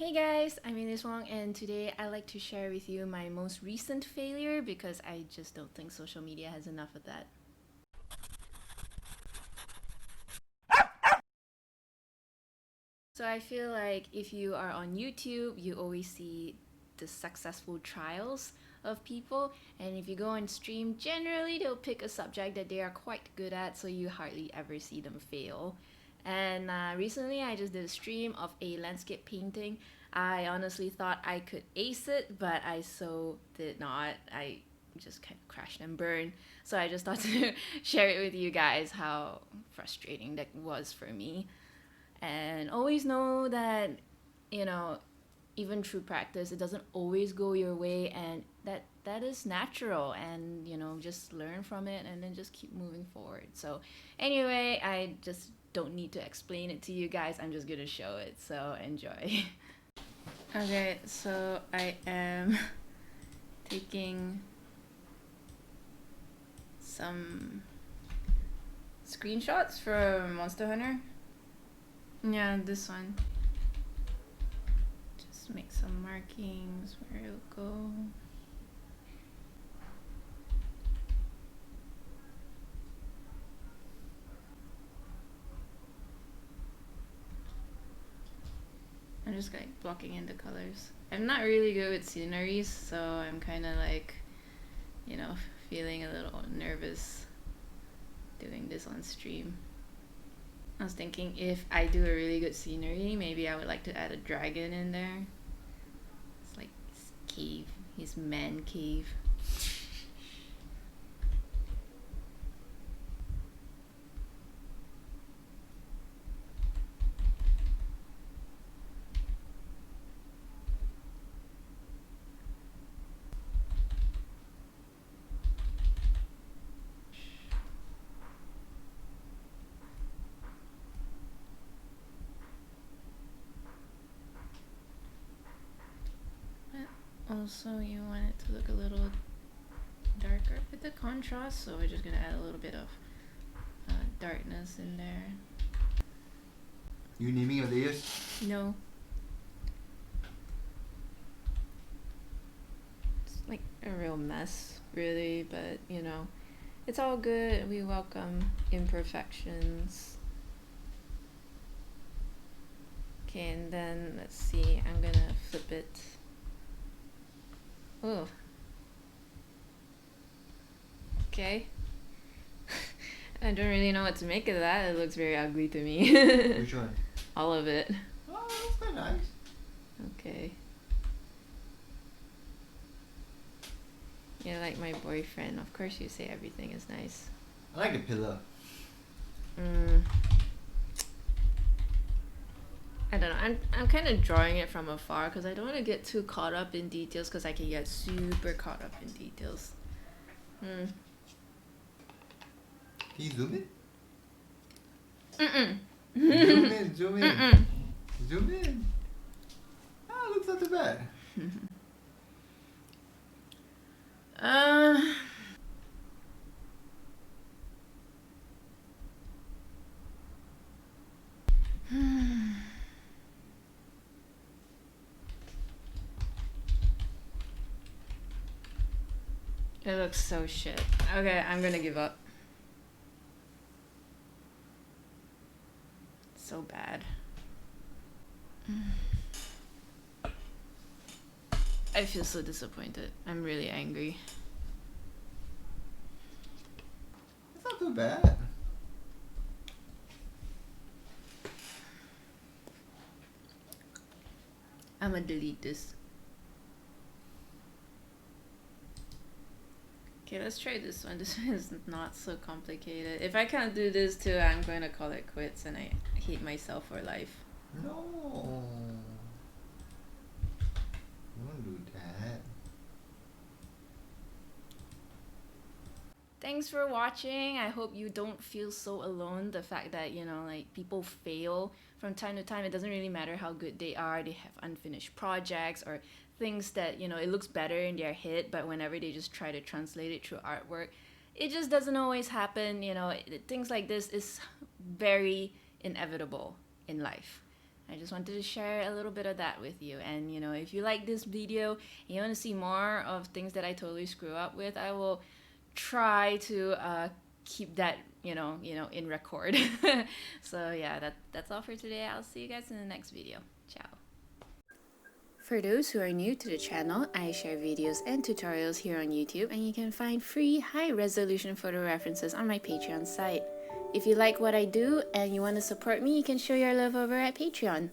Hey guys, I'm Elise Wong, and today I like to share with you my most recent failure because I just don't think social media has enough of that. So I feel like if you are on YouTube, you always see the successful trials of people, and if you go on stream, generally they'll pick a subject that they are quite good at, so you hardly ever see them fail. And recently, I just did a stream of a landscape painting. I honestly thought I could ace it, but I so did not. I just kind of crashed and burned. So I just thought to share it with you guys how frustrating that was for me. And always know that, you know, even through practice, it doesn't always go your way, and that is natural. And just learn from it, and then just keep moving forward. So, anyway, I just don't need to explain it to you guys. I'm just gonna show it. So enjoy. Okay, so I am taking some screenshots from Monster Hunter. Yeah, this one. Just make some markings where it'll go. I'm just like blocking in the colors. I'm not really good with sceneries, so I'm kind of like, feeling a little nervous doing this on stream. I was thinking if I do a really good scenery, maybe I would like to add a dragon in there. It's like his cave, his man cave. Also, you want it to look a little darker with the contrast, so we're just gonna add a little bit of darkness in there. You naming your layers? No. It's like a real mess, really, but it's all good. We welcome imperfections. Okay, and then let's see, I'm gonna flip it. Oh. Okay. I don't really know what to make of that. It looks very ugly to me. Which one? All of it. Oh, that's quite nice. Okay. You're like my boyfriend. Of course you say everything is nice. I like the pillar. I don't know. I'm kind of drawing it from afar because I don't want to get too caught up in details because I can get super caught up in details. Can you zoom Mm-mm. in? Zoom in, zoom in. Mm-mm. Zoom in. Ah, looks not too bad. Uh, it looks so shit. Okay, I'm gonna give up. So bad. I feel so disappointed. I'm really angry. It's not too bad. I'm gonna delete this. Okay, let's try this one. This one is not so complicated. If I can't do this too, I'm going to call it quits, and I hate myself for life. No. Don't do that. Thanks for watching. I hope you don't feel so alone. The fact that, like people fail from time to time. It doesn't really matter how good they are. They have unfinished projects or things that, it looks better in their head, but whenever they just try to translate it through artwork, it just doesn't always happen. Things like this is very inevitable in life. I just wanted to share a little bit of that with you. And you know, if you like this video and you want to see more of things that I totally screw up with, I will try to keep that in record. So yeah, that's all for today. I'll see you guys in the next video. Ciao. For those who are new to the channel, I share videos and tutorials here on YouTube, and you can find free high-resolution photo references on my Patreon site. If you like what I do and you want to support me, you can show your love over at Patreon.